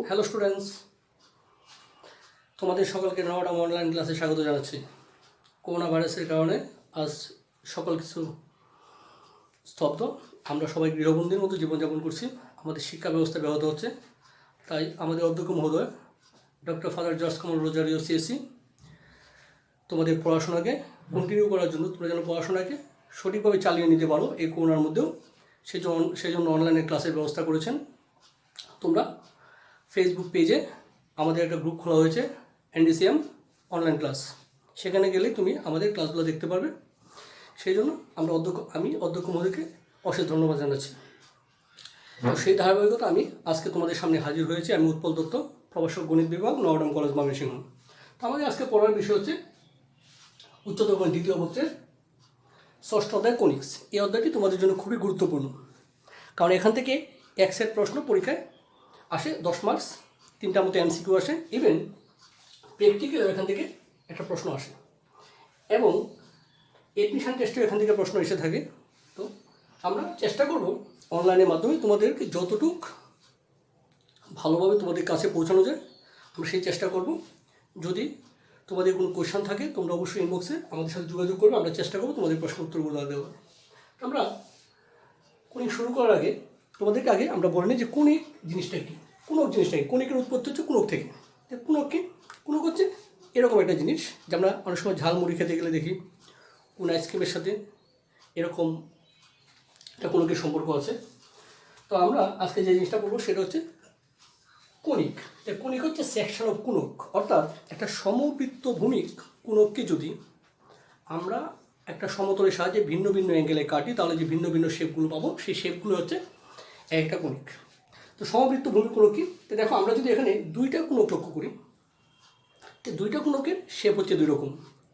Hello students, তোমাদের সকলকে নবম অনলাইন ক্লাসে স্বাগত জানাচ্ছি। করোনা ভাইরাসের কারণে আজ সকল কিছু স্তব্ধ। আমরা সবাই গৃহবন্দীর মতো জীবনযাপন করছি। আমাদের শিক্ষা ব্যবস্থা ব্যাহত হচ্ছে। তাই আমাদের অধ্যক্ষ মহোদয় doctor father George Kamal Rozario CSC তোমাদের পড়াশোনাকে কন্টিনিউ করার জন্য, তোমরা যেন পড়াশোনাকে সঠিকভাবে চালিয়ে নিতে পারো এই করোনার মধ্যেও, সেই জন্য অনলাইনে ক্লাসের ব্যবস্থা করেছেন। তোমরা ফেসবুক পেজে আমাদের একটা গ্রুপ খোলা হয়েছে, এনডিসিএম অনলাইন ক্লাস। সেখানে গেলে তুমি আমাদের ক্লাসগুলো দেখতে পারবে। সেই জন্য আমি অধ্যক্ষ মহোদয়কে অশেষ ধন্যবাদ জানাচ্ছি। তো সেই ধারাবাহিকতা আমি আজকে তোমাদের সামনে হাজির হয়েছি। আমি উৎপল দত্ত, প্রভাষক গণিত বিভাগ, নবম কলেজ ময়মনসিংহ। তো আমাদের আজকে পড়ার বিষয় হচ্ছে উচ্চতর গণিত দ্বিতীয় পত্রের ষষ্ঠ অধ্যায় কনিক্স। এই অধ্যায়টি তোমাদের জন্য খুবই গুরুত্বপূর্ণ, কারণ এখান থেকে এক সেট প্রশ্ন পরীক্ষায় আসে 10 মার্কস, 3টার মতো এমসিকিউ আসে, ইভেন প্র্যাকটিক্যাল এখান থেকে একটা প্রশ্ন আসে, এবং এডমিশন টেস্টেও এখান থেকে প্রশ্ন এসে থাকে। তো আমরা চেষ্টা করব অনলাইনের মাধ্যমে তোমাদেরকে যতটুক ভালোভাবে তোমাদের কাছে পৌঁছানো যায় আমরা সেই চেষ্টা করব। যদি তোমাদের কোনো কোয়েশ্চেন থাকে তোমরা অবশ্যই ইনবক্সে আমাদের সাথে যোগাযোগ করবে। আমরা চেষ্টা করবো তোমাদের প্রশ্ন উত্তরগুলো দেওয়ার। আমরা কোনিক শুরু করার আগে তোমাদেরকে আমরা বলে নিই যে কোনিক জিনিসটা কি। কোনক জিনিসটা কি? কোনিকের উৎপত্তি হচ্ছে কোনক থেকে। কোনক কি? কোনক হচ্ছে এরকম একটা জিনিস যে আমরা অনেক সময় ঝালমুড়ি খেতে গেলে দেখি কোন আইসক্রিমের সাথে এরকম একটা কোনকের সম্পর্ক আছে। তো আমরা আজকে যে জিনিসটা বলবো সেটা হচ্ছে কোনিক। কোনিক হচ্ছে সেকশন অফ কোনক, অর্থাৎ একটা সমবৃত্ত ভূমিক কোনককে যদি আমরা একটা সমতলের সাহায্যে ভিন্ন ভিন্ন অ্যাঙ্গেলে কাটি তাহলে যে ভিন্ন ভিন্ন শেপগুলো পাবো সেই শেপগুলো হচ্ছে একটা কোনিক। তো সমবৃত্ত ভূমিক কোনক কি? তো দেখো, আমরা যদি এখানে দুইটা কোনক লক্ষ্য করি, তো দুইটা কোনকের শেপ হচ্ছে দুই রকম।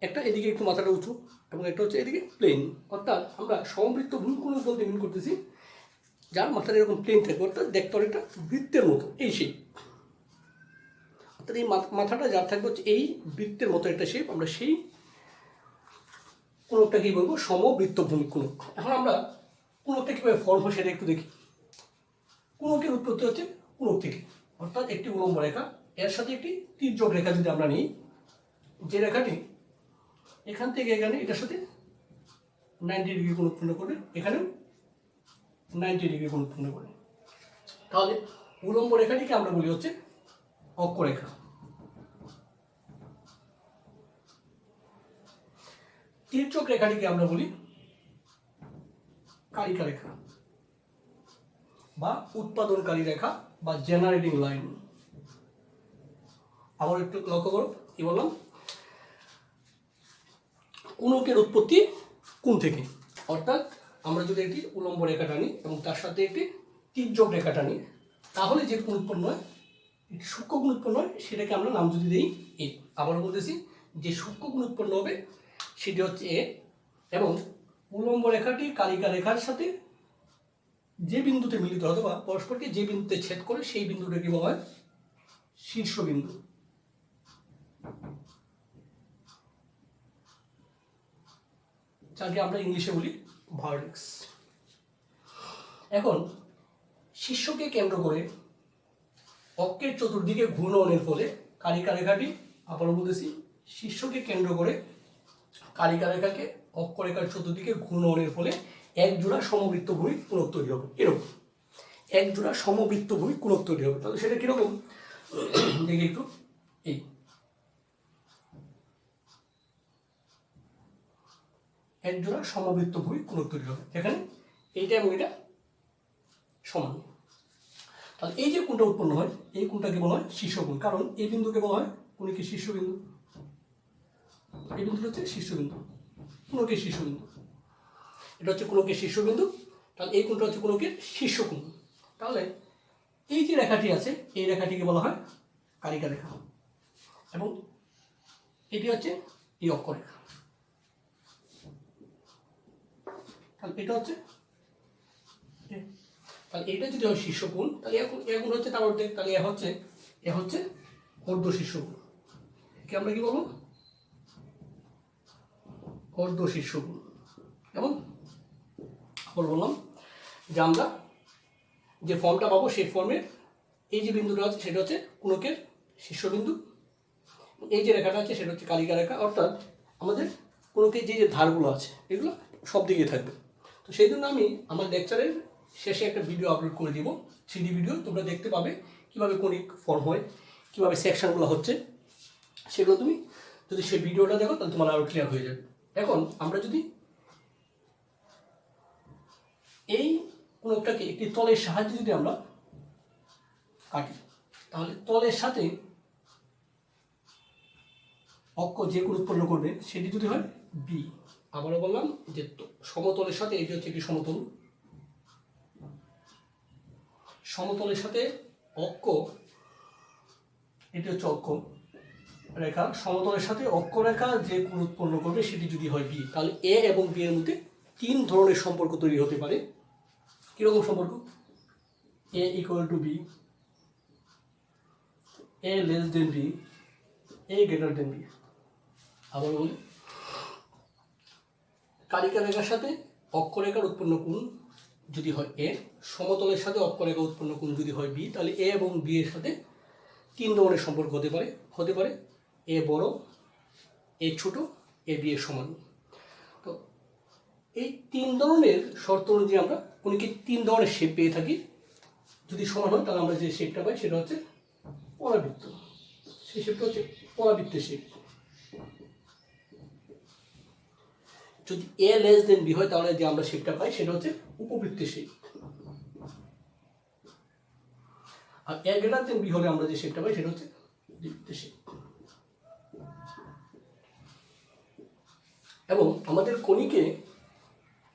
একটা এদিকে একটু মাথাটা উঁচু এবং একটা হচ্ছে এদিকে প্লেন। অর্থাৎ আমরা সমবৃত্ত ভূমিক কোনক বলতে মিন করতেছি যার মাথাটা এরকম প্লেন থাকবে, অর্থাৎ দেখতে অনেকটা বৃত্তের মতো এই শেপ। অর্থাৎ এই মাথাটা যার থাকবে হচ্ছে এই বৃত্তের মতো একটা শেপ, আমরা সেই কোনকটা কি বলবো? সমবৃত্ত ভূমিক কোনক। এখন আমরা কোনকটা কীভাবে ফর্ম হয় সেটা একটু দেখি। কোনকের উৎপত্তি হচ্ছে কোনক থেকে, অর্থাৎ একটি উলম্ব রেখা, এর সাথে একটি তির্যক রেখা যদি আমরা নিই, যে রেখাটি এখান থেকে এখানে এটার সাথে 90 ডিগ্রি কোণ উৎপন্ন করবে, এখানেও 90 ডিগ্রি কোণ উৎপন্ন করবে, তাহলে উলম্ব রেখাটিকে আমরা বলি হচ্ছে অক্ষরেখা। তির্যক রেখাটিকে আমরা বলি কারিকা রেখা বা উৎপাদনকারী রেখা বা জেনারেটিং লাইন। আবার একটু লক্ষ্য করো, কি বললাম? কোনকের উৎপত্তি কোণ থেকে, অর্থাৎ আমরা যদি একটি উলম্ব রেখা টানি এবং তার সাথে একটি তির্যক রেখা টানি তাহলে যে কোণ উৎপন্ন হয়, একটি সূক্ষ্ম কোণ উৎপন্ন হয়, সেটাকে আমরা নাম যদি দিই এ। আবারও বলতেছি, যে সূক্ষ্ম কোণ উৎপন্ন হবে সেটি হচ্ছে এ, এবং উলম্ব রেখাটি কালিকা রেখার সাথে যে বিন্দুতে মিলিত হতো বা পরস্পরকে যে বিন্দুতে ছেদ করে সেই বিন্দুটাকে বলা হয় শীর্ষবিন্দু। যাকে আমরা ইংলিশে বলি ভার্টেক্স। এখন শীর্ষকে কেন্দ্র করে অক্ষের চতুর্দিকে ঘূর্ণনের ফলে কালিকা রেখাটি, আবারও বলতেছি, শীর্ষকে কেন্দ্র করে কালিকা রেখাকে অক্ষরেখার চতুর্দিকে ঘূর্ণনের ফলে এক জোড়া সমবৃত্ত ভূমিক কোণক তৈরি হবে। এরকম এক জোড়া সমবৃত্ত ভূমিক কোণক তৈরি হবে। তাহলে সেটা কিরকম দেখি একটু। এই এক জোড়া সমবৃত্ত ভূমিক কোণক তৈরি হবে, এখানে এইটা এবং এটা সমান। তাহলে এই যে কোণটা উৎপন্ন হয় এই কোণটাকে বলা হয় শীর্ষকোণ, কারণ এই বিন্দুকে বলা হয় কোণিকের শীর্ষবিন্দু। এই বিন্দুটা হচ্ছে শীর্ষবিন্দু, কোণকের শীর্ষবিন্দু। এটা হচ্ছে কোণকের শীর্ষবিন্দু, তাহলে এই কোণটা হচ্ছে কোণকের শীর্ষকোণ। তাহলে এই যে রেখাটি আছে এই রেখাটিকে বলা হয় কালিকা রেখা, এবং এটি হচ্ছে এই অক্ষরেখা। তাহলে এটা হচ্ছে, তাহলে এটা যদি হয় শীর্ষকোণ, তাহলে এখন হচ্ছে তার অর্ধেক, তাহলে এ হচ্ছে অর্ধ শীর্ষকোণ। একে আমরা কি বলবো? অর্ধ শীর্ষকোণ। এবং বললাম যে আমরা যে ফর্মটা পাবো সেই ফর্মের এই যে বিন্দুটা আছে সেটা হচ্ছে কোণকের শীর্ষবিন্দু, এই যে রেখাটা আছে সেটা হচ্ছে কালিকা রেখা, অর্থাৎ আমাদের কোণকের যে যে ধারগুলো আছে এগুলো সব দিকে থাকবে। তো সেই জন্য আমি আমার লেকচারের শেষে একটা ভিডিও আপলোড করে দিব, 3D ভিডিও, তোমরা দেখতে পাবে কীভাবে কণিক ফর্ম হয়, কীভাবে সেকশনগুলো হচ্ছে, সেগুলো তুমি যদি সেই ভিডিওটা দেখো তাহলে তোমার আরও ক্লিয়ার হয়ে যাবে। এখন আমরা যদি এই কোণকটাকে একটি তলের সাহায্যে যদি আমরা কাটি, তাহলে তলের সাথে অক্ষ যে কোণ উৎপন্ন করবে সেটি যদি হয় বি, আবারও বললাম যে সমতলের সাথে এটি হচ্ছে একটি সমতল, সমতলের সাথে অক্ষ, এটি হচ্ছে অক্ষ রেখা, সমতলের সাথে অক্ষরেখা যে কোণ উৎপন্ন করবে সেটি যদি হয় বি, তাহলে এ এবং বি এর মধ্যে 3 ধরনের সম্পর্ক তৈরি হতে পারে। কীরকম সম্পর্ক? A equal to b, a less than b, a greater than b. আবার বলি, কালিকা রেখার সাথে অক্ষরেখার উৎপন্ন কোণ যদি হয় এ, সমতলের সাথে অক্ষরেখা উৎপন্ন কোণ যদি হয় বি, তাহলে এ এবং বি এর সাথে 3 ধরনের সম্পর্ক হতে পারে এ বড়, এ ছোট, এ বি এর সমান। তো এই 3 ধরনের শর্ত অনুযায়ী আমরা কোণকে 3 ধরনের শেপ পেয়ে থাকি। যদি সমান হয় তাহলে আমরা যে শেপটা পাই সেটা হচ্ছে পরাবৃত্ত, সেই শেপটা হচ্ছে পরাবৃত্তের শেপ। যদি এ লেস দেন বি হয় তাহলে যে আমরা শেপটা পাই সেটা হচ্ছে উপবৃত্তের শেপ, আর এ গ্রেটার দেন বি হলে আমরা যে শেপটা পাই সেটা হচ্ছে দ্বিবৃত্তের শেপ। এবং আমাদের কণিকে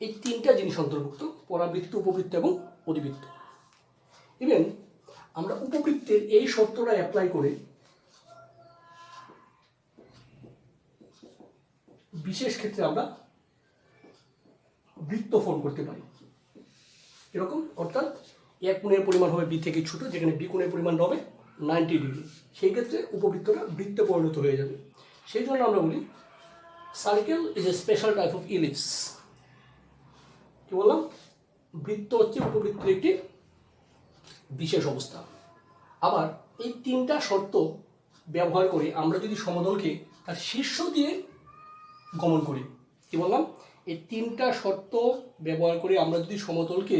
এই 3টা জিনিস অন্তর্ভুক্ত, পরাবৃত্ত, উপবৃত্ত এবং অধিবৃত্ত। ইভেন আমরা উপবৃত্তের এই শর্তটা অ্যাপ্লাই করে বিশেষ ক্ষেত্রে আমরা বৃত্ত ফর্ম করতে পারি। এরকম, অর্থাৎ এ কোণের পরিমাণ হবে বি থেকে ছোট, যেখানে বি কোণের পরিমাণ হবে 90 ডিগ্রি, সেই ক্ষেত্রে উপবৃত্তটা বৃত্তে পরিণত হয়ে যাবে। সেই জন্য আমরা বলি circle is a special type of ellipse. কি বললাম? বৃত্ত হচ্ছে উপবৃত্তের একটি বিশেষ অবস্থা। আবার এই 3টা শর্ত ব্যবহার করে আমরা যদি সমতলকে তার শীর্ষ দিয়ে গমন করি, কি বললাম? এই 3টা শর্ত ব্যবহার করে আমরা যদি সমতলকে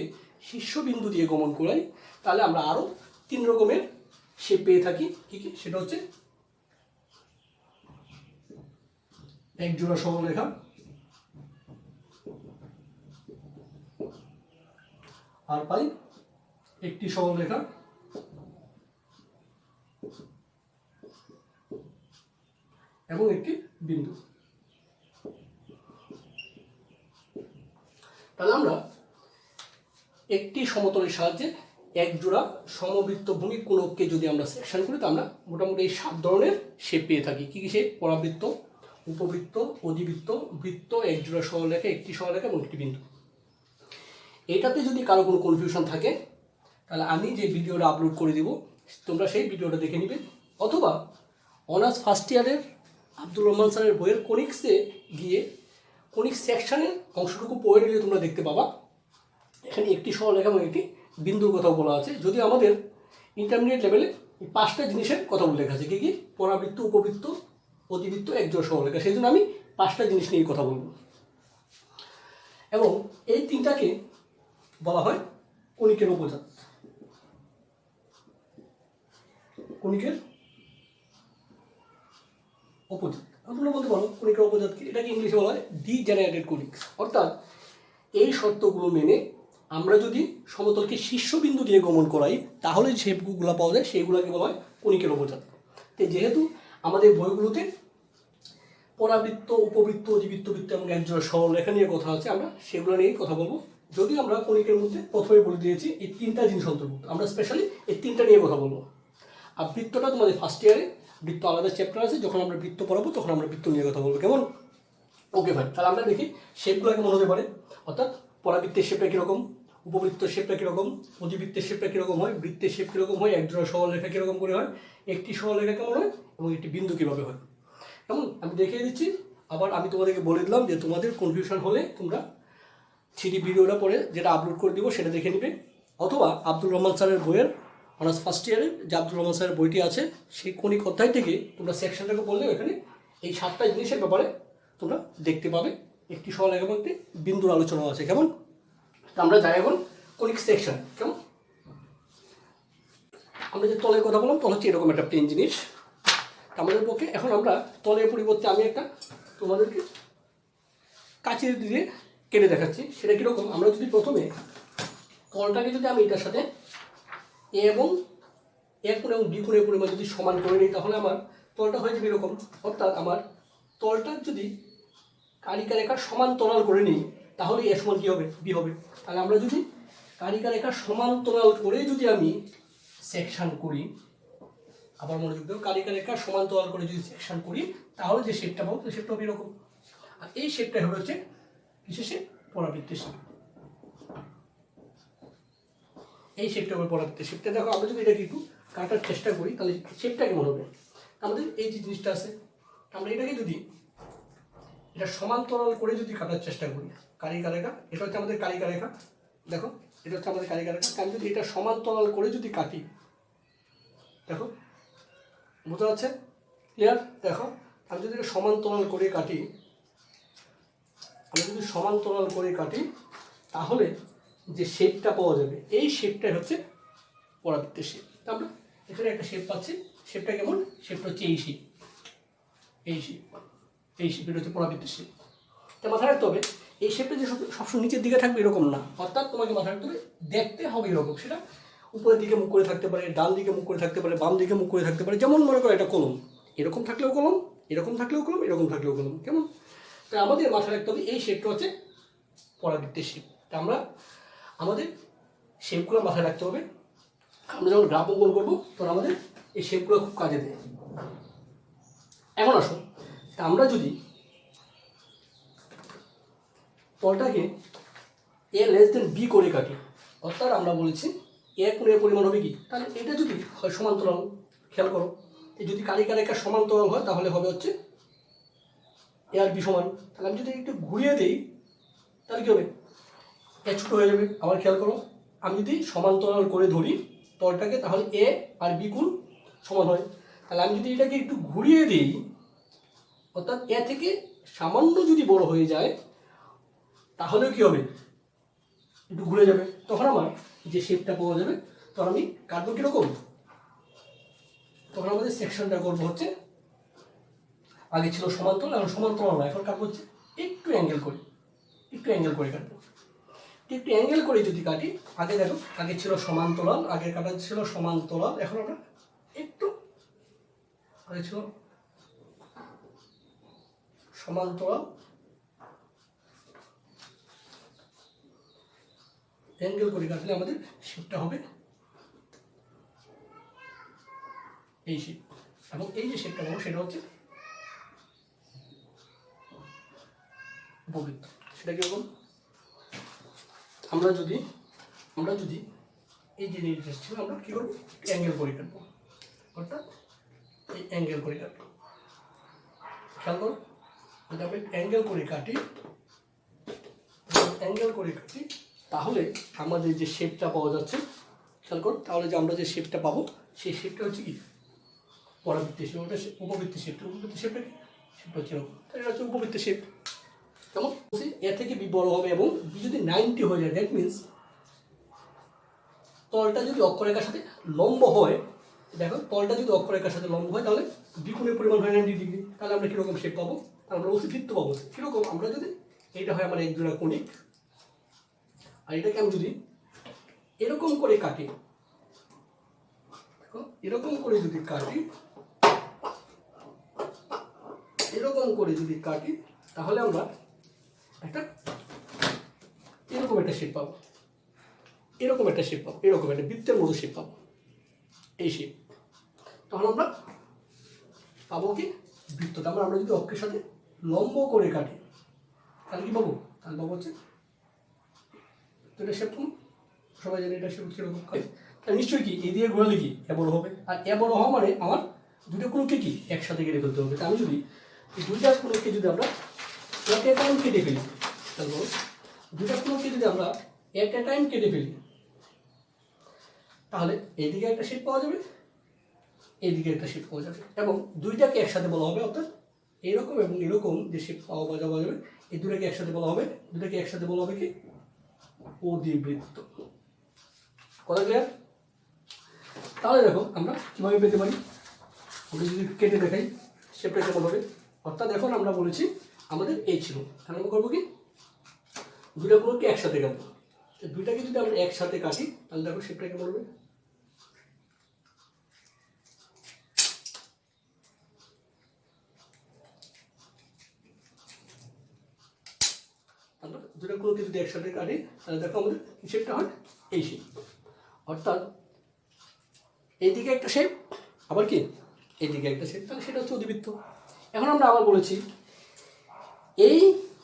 শীর্ষবিন্দু দিয়ে গমন করাই তাহলে আমরা আরও 3 রকমের শেপ পেয়ে থাকি। কি কি? সেটা হচ্ছে এক জোড়া সরলরেখা, আর পাই একটি সরলরেখা, এবং একটি বিন্দু। তাহলে আমরা একটি সমতলের সাহায্যে এক জোড়া সমবৃত্তভূমি কোণকে যদি আমরা সেকশন করি তা আমরা মোটামুটি এই 7 ধরনের শেপ পেয়ে থাকি। কি কি শেপ? পরাবৃত্ত, উপবৃত্ত, অধিবৃত্ত, বৃত্ত, এক জোড়া সরলরেখা, একটি সরলরেখা এবং একটি বিন্দু। এটাতে যদি কারো কোনো কনফিউশন থাকে তাহলে আমি যে ভিডিওটা আপলোড করে দিব তোমরা সেই ভিডিওটা দেখে নিবে, অথবা অনার্স ফার্স্ট ইয়ারের আব্দুর রহমান স্যারের বইয়ের কনিক্সে গিয়ে কনিক্স সেকশনের অংশটুকু পড়ে নিলে তোমরা দেখতে পাবা এখানে একটি সরলরেখা এবং একটি বিন্দুর কথাও বলা আছে। যদি আমাদের ইন্টারমিডিয়েট লেভেলে এই 5টা জিনিসের কথা উল্লেখ আছে। কি কি? পরাবৃত্ত, উপবৃত্ত, অধিবৃত্ত, এক জোড়া সরলরেখা। সেই জন্য আমি 5টা জিনিস নিয়ে কথা বলবো। এবং এই 3টাকে বলা হয় কণিকের উপজাত। কণিকের উপজাত তোমরা বলতে পারো কণিকের উপজাত কি? এটাকে ইংলিশে বলা হয় ডিজেনারেটেড কনিক্স। অর্থাৎ এই শর্তগুলো মেনে আমরা যদি সমতলকে শীর্ষবিন্দু দিয়ে গমন করাই তাহলে যে শেপগুলো পাওয়া যায় সেইগুলোকে বলা হয় কণিকের উপজাত। তো যেহেতু আমাদের বইগুলোতে পরাবৃত্ত, উপবৃত্ত, অধিবৃত্ত, বৃত্ত এবং এক জোড়া সরলরেখা নিয়ে কথা আছে, আমরা সেগুলো নিয়েই কথা বলবো। যদি আমরা কণিকের মধ্যে প্রথমে বলে দিয়েছি এই 3টা জিনিস অন্তর্ভুক্ত, আমরা স্পেশালি এই 3টা নিয়ে কথা বলবো। আর বৃত্তটা তোমাদের ফার্স্ট ইয়ারে বৃত্ত আলাদা চ্যাপ্টার আছে, যখন আমরা বৃত্ত পড়াবো তখন আমরা বৃত্ত নিয়ে কথা বলবো। কেমন? ওকে ভাই, তাহলে আমরা দেখি শেপগুলো কেমন হতে পারে। অর্থাৎ পরাবৃত্তের শেপটা কীরকম, উপবৃত্তের শেপটা কীরকম, অধিবৃত্তের শেপটা কীরকম হয়, বৃত্তের শেপ কীরকম হয়, এক জোড়া সরলরেখা কীরকম করে হয়, একটি সরলরেখা কেমন হয় এবং একটি বিন্দু কীভাবে হয়। কেমন? আমি দেখিয়ে দিচ্ছি। আবার আমি তোমাদেরকে বলে দিলাম যে তোমাদের কনফিউশন হলে তোমরা 3D ভিডিওটা পরে যেটা আপলোড করে দিব সেটা দেখে নিবে, অথবা আব্দুর রহমান স্যারের বইয়ের অনার্স ফার্স্ট ইয়ারে যে আব্দুল রহমান স্যারের বইটি আছে সেই কণিক অধ্যায় থেকে তোমরা সেকশনটাকে বললে এখানে এই 7টা জিনিসের ব্যাপারে তোমরা দেখতে পাবে। একটি সরল এবং একটি বিন্দুর আলোচনা আছে। কেমন? আমরা যাই এখন কণিক সেকশন। কেমন? আমরা যে তলের কথা বললাম, তল হচ্ছে এরকম একটা প্লেন জিনিস। আমাদের পক্ষে এখন আমরা তলের পরিবর্তে আমি একটা তোমাদেরকে কাঁচির দিয়ে কেটে দেখাচ্ছি। সেটা কীরকম? আমরা যদি প্রথমে তলটাকে যদি আমি এটার সাথে এ এবং এক কোণ এবং বি কোণের পরিমাণ যদি সমান করে নিই, তাহলে আমার তলটা হয়ে যাবে এরকম। অর্থাৎ আমার তলটা যদি কারিকা রেখার সমান্তরাল করে নিই, তাহলে এ সমান কী হবে? বি হবে। তাহলে আমরা যদি কারিকা রেখার সমান্তরাল করে যদি আমি সেকশন করি, আবার মনোযোগ দেবো, কারিকা রেখার সমান্তরাল করে যদি সেকশন করি, তাহলে যে শেপটা পাবো সেই শেপটা হবে এরকম। আর এই শেপটা হবে হচ্ছে কিসের শেপ? পরাবৃত্তের শেপ। এই শেপটা হবে পরাবৃত্তের শেপটা। দেখো, আমরা যদি এটাকে একটু কাটার চেষ্টা করি, তাহলে শেপটা কেমন হবে? আমাদের এই যে জিনিসটা আছে, আমরা এটাকে যদি এটা সমান্তরাল করে যদি কাটার চেষ্টা করি, কারিকা রেখা, এটা হচ্ছে আমাদের কারিকা রেখা। দেখো, এটা হচ্ছে আমাদের কারিকা রেখা। আমি যদি এটা সমান্তরাল করে যদি কাটি, দেখো বোঝা যাচ্ছে? ক্লিয়ার? দেখো, আমি যদি এটা সমান্তরাল করে কাটি, তাহলে যে শেপটা পাওয়া যাবে, এই শেপটাই হচ্ছে পরাবৃত্তের শেপ। আমরা এখানে একটা শেপ পাচ্ছি। শেপটা কেমন? শেপটা হচ্ছে এই শেপ, এটা হচ্ছে পরাবৃত্তের শেপ। তা মাথায় রাখতে হবে, এই শেপটা যে সবসময় নিচের দিকে থাকবে এরকম না। অর্থাৎ তোমাকে মাথায় রাখতে হবে, দেখতে হবে এরকম। সেটা উপরের দিকে মুখ করে থাকতে পারে, ডান দিকে মুখ করে থাকতে পারে, বাম দিকে মুখ করে থাকতে পারে। যেমন মনে করো এটা কলম, এরকম থাকলেও কলম, এরকম থাকলেও কলম, এরকম থাকলেও কলম। কেমন? তাই আমাদের মাথায় রাখতে হবে এই শেপটা হচ্ছে পরাবৃত্তের শেপ। তা আমরা আমাদের শেপগুলো মাথায় রাখতে হবে। আমরা যখন গ্রাফ অঙ্কন করবো, তখন আমাদের এই শেপগুলো খুব কাজে দেয়। এখন আসুন, আমরা যদি তলটাকে a লেস দেন বি করে কাটি, অর্থাৎ আমরা বলেছি এ কোণের পরিমাণ হবে কি? তাহলে এটা যদি হয় সমান্তরাল, খেয়াল করো, যদি কারিকা রেখা সমান্তরাল হয় তাহলে হবে হচ্ছে এ আর বি সমান। তাহলে আমি যদি একটু ঘুরিয়ে দিই, তাহলে কী হবে? এ ছোটো হয়ে যাবে। আবার খেয়াল করো, আমি যদি সমান্তরাল করে ধরি তলটাকে, তাহলে এ আর বি কোণ সমান হয়। তাহলে আমি যদি এটাকে একটু ঘুরিয়ে দিই, অর্থাৎ এ থেকে সামান্য যদি বড় হয়ে যায়, তাহলেও কী হবে? একটু ঘুরে যাবে। তখন আমার যে শেপটা পাওয়া যাবে, তখন আমি কাটবো কীরকম? তখন আমাদের সেকশনটা করবো হচ্ছে, আগে ছিল সমান্তরাল, এখন সমান্তরাল না, এখন কাটবো হচ্ছে একটু অ্যাঙ্গেল করে কাটবো। একটু অ্যাঙ্গেল করে যদি কাটি, আগে দেখো, আগে ছিল সমান্তরাল, আগে কাটা ছিল সমান্তরাল, এখন আমরা একটু আগে ছিল সমান্তরাল, অ্যাঙ্গেল করে কাটলে আমাদের শেপটা হবে এই শেপ। এবং এই যে শেপটা পাবো সেটা হচ্ছে উপবৃত্ত। সেটা কিরকম? আমরা যদি এই যে নির্দেশ ছিল, আমরা কী করবো? অ্যাঙ্গেল করে কাটবো। অর্থাৎ এই অ্যাঙ্গেল করে কাটবো। খেয়াল করো, যদি আমরা অ্যাঙ্গেল করে কাটি, তাহলে আমাদের যে শেপটা পাওয়া যাচ্ছে, খেয়াল করো, তাহলে যে আমরা যে শেপটা পাবো, সেই শেপটা হচ্ছে কি? পরাবৃত্তের শেপ। ওটা উপবৃত্তের শেপটা কি? শেপটা হচ্ছে এরকম। তাহলে এটা হচ্ছে উপবৃত্তের শেপ। কেমন? এ থেকে বি বড় হবে এবং বি যদি 90 হয়ে যায়, দ্যাট মিনস তলটা যদি অক্ষরেখার সাথে লম্ব হয়, দেখো, তলটা যদি অক্ষরেখার সাথে লম্ব হয়, তাহলে বি কোণের পরিমাণ হয় 90 ডিগ্রি। তাহলে আমরা কীরকম শেপ পাবো? আমরা বৃত্ত পাবো। কীরকম? আমরা যদি এইটা হয় আমার এক জোড়া কণিক, আর এটাকে আমি যদি এরকম করে কাটি, এরকম করে যদি কাটি, তাহলে আমরা এরকম একটা শেপ পাবো, এরকম একটা বৃত্তের মতো শেপ পাবো, এই শেপ। তখন আমরা পাবো কি? বৃত্তটা। আমরা যদি অক্ষের সাথে লম্ব করে কাটি, তাহলে কি পাবো? তাহলে পাবো হচ্ছে, তো এটা শেপ সবাই জানে এটা শেপ কীরকম। তাহলে নিশ্চয়ই কি এই দিয়ে ঘোরালে কি এ বড় হবে, আর এ বড় হওয়া মানে আমার দুটো কোণকে কি একসাথে কেটে ফেলতে হবে। আমি যদি এই দুইটা কোণকে যদি আমরা এট এ টাইম কেটে ফেলি, তাহলে দুইটা কোণকে যদি আমরা এট এ টাইম কেটে ফেলি, তাহলে এইদিকে একটা শেপ পাওয়া যাবে, এইদিকে একটা শেপ পাওয়া যাবে, এবং দুইটাকে একসাথে বলা হবে, অর্থাৎ এইরকম এবং এরকম যে শেপ পাওয়া যাবে এই দুটাকে একসাথে বলা হবে, দুটাকে একসাথে বলা হবে কি অধিবৃত্ত। কথা ক্লিয়ার? তাহলে দেখো আমরা কিভাবে পেতে পারি, আমরা যদি কেটে দেখাই শেপটা কেমন হবে। অর্থাৎ এখন আমরা বলেছি আমাদের এই ছিল, তাহলে আমরা করবো কি দুটা কোণকে একসাথে কাটবো। দুইটাকে যদি আমরা একসাথে কাটি তাহলে দেখো শেপটা কেমন হবে। আমরা দুটা কোণকে যদি একসাথে কাটি তাহলে দেখো আমাদের কি শেপটা হয়, এই শেপ। অর্থাৎ এইদিকে একটা শেপ, আবার কি এইদিকে একটা শেপ, তাহলে সেটা হচ্ছে অধিবৃত্ত। এখন আমরা আবার বলেছি এই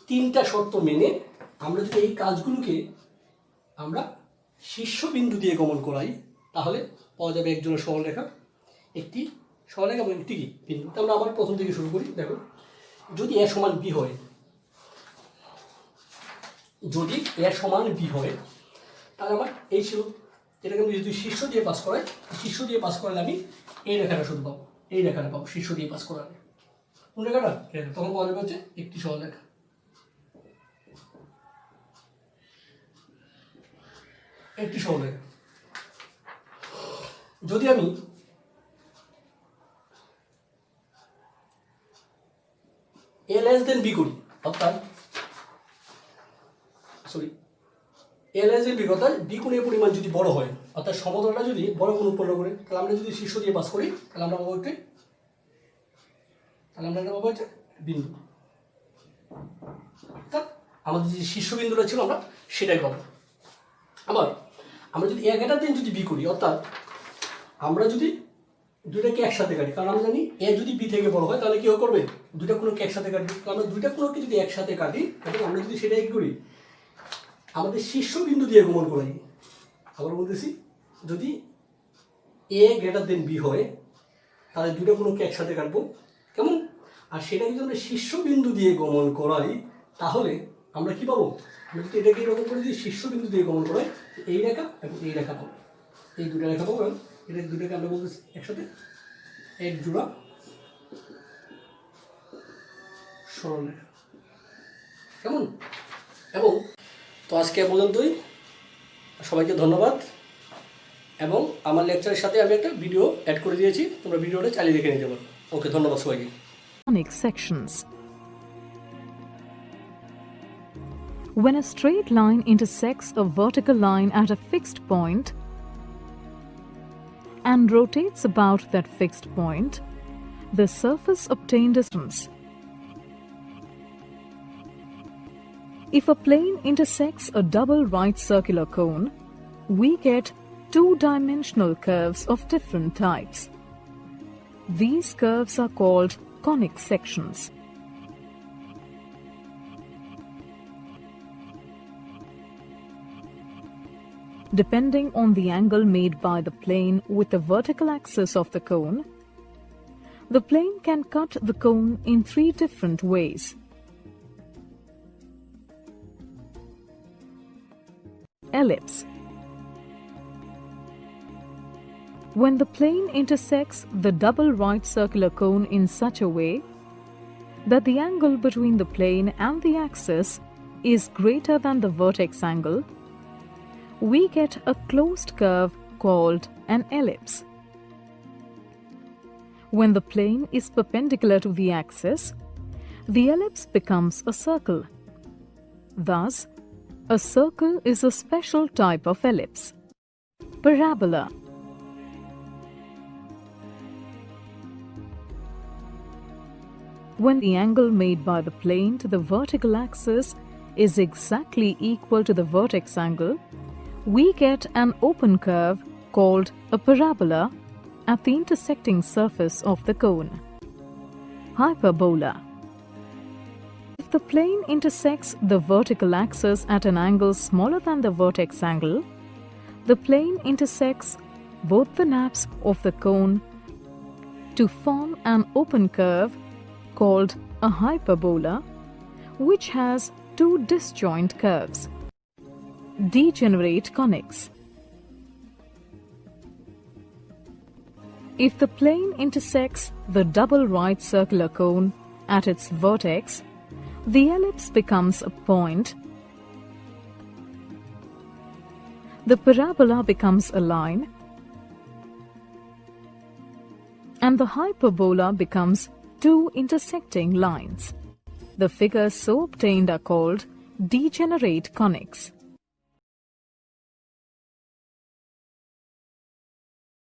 তিনটা শর্ত মেনে আমরা যদি এই কাজগুলোকে আমরা শীর্ষবিন্দু দিয়ে গমন করাই তাহলে পাওয়া যাবে একজনের সরলরেখা, একটি সরলরেখা এবং একটি বিন্দু। আমরা আবার প্রথম থেকে শুরু করি। দেখো যদি এ সমান বি হয়, যদি এ সমান বি হয় তাহলে আমার এই ছিল, যেটাকে আমি যদি শীর্ষ দিয়ে পাস করাই, শীর্ষ দিয়ে পাস করালে আমি এই রেখাটা শুধু পাবো, এই রেখাটা পাবো শীর্ষ দিয়ে পাস করালে। কোন রেখাটা? তখন পাওয়া যাবে হচ্ছে একটি সরলরেখা, একটি সরলরেখা। যদি আমি এ লেস দেন বি করি, অর্থাৎ এ লেস দেন বি, অর্থাৎ বি কোণের পরিমাণ যদি বড় হয়, অর্থাৎ সমতলটা যদি বড় কোণ উৎপন্ন করে, তাহলে আমরা যদি শীর্ষ দিয়ে পাস করি তাহলে আমরা পাবো একটা, তাহলে আমরা পাবো একটা বিন্দু। অর্থাৎ আমাদের যে শীর্ষবিন্দুটা ছিল আমরা সেটাই পাবো। আবার আমরা যদি এক একটা দিন যদি বি করি, অর্থাৎ আমরা যদি দুইটাকে একসাথে কাটি, কারণ আমরা জানি এ যদি বি থেকে বড় হয় তাহলে কি করবে, দুইটা কোণকে একসাথে কাটবে। তো আমরা দুইটা কোণকে যদি একসাথে কাটি এবং আমরা যদি সেটাই কি করি, আমাদের শীর্ষবিন্দু দিয়ে গমন করাই। আবার বলতেছি যদি এ গ্রেটার দেন বি হয় তাহলে দুইটা কোণকে একসাথে কাটবো, কেমন? আর সেটা যদি আমরা শীর্ষবিন্দু দিয়ে গমন করাই তাহলে আমরা কি পাবো, আমরা যদি এটাকে এরকম করে যদি শীর্ষবিন্দু দিয়ে গমন করাই এই রেখা এবং এই রেখা পাবো, এই দুটা রেখা পাবো। এটা দুটাকে আমরা বলতেছি একসাথে এক জোড়া সরলরেখা, কেমন? এবং তো আজকে পর্যন্তই, সবাইকে ধন্যবাদ। এবং আমার লেকচারের সাথে আমি একটা ভিডিও অ্যাড করে দিয়েছি, তোমরা ভিডিওটা চালিয়ে দেখে নিতে পারো। ওকে, ধন্যবাদ সবাইকে। Conic sections. When a straight line intersects a vertical line at a fixed point and rotates about that fixed point, the surface obtained distance. If a plane intersects a double right circular cone, we get two-dimensional curves of different types. These curves are called conic sections. Depending on the angle made by the plane with the vertical axis of the cone, the plane can cut the cone in three different ways. Ellipse. When the plane intersects the double right circular cone in such a way that the angle between the plane and the axis is greater than the vertex angle, we get a closed curve called an ellipse. When the plane is perpendicular to the axis, the ellipse becomes a circle. Thus, a circle is a special type of ellipse. Parabola. When the angle made by the plane to the vertical axis is exactly equal to the vertex angle, we get an open curve called a parabola at the intersecting surface of the cone. Hyperbola. If the plane intersects the vertical axis at an angle smaller than the vertex angle, the plane intersects both the naps of the cone to form an open curve called a hyperbola, which has two disjoint curves. Degenerate conics. If the plane intersects the double right circular cone at its vertex, the ellipse becomes a point, the parabola becomes a line, and the hyperbola becomes two intersecting lines. The figures so obtained are called degenerate conics.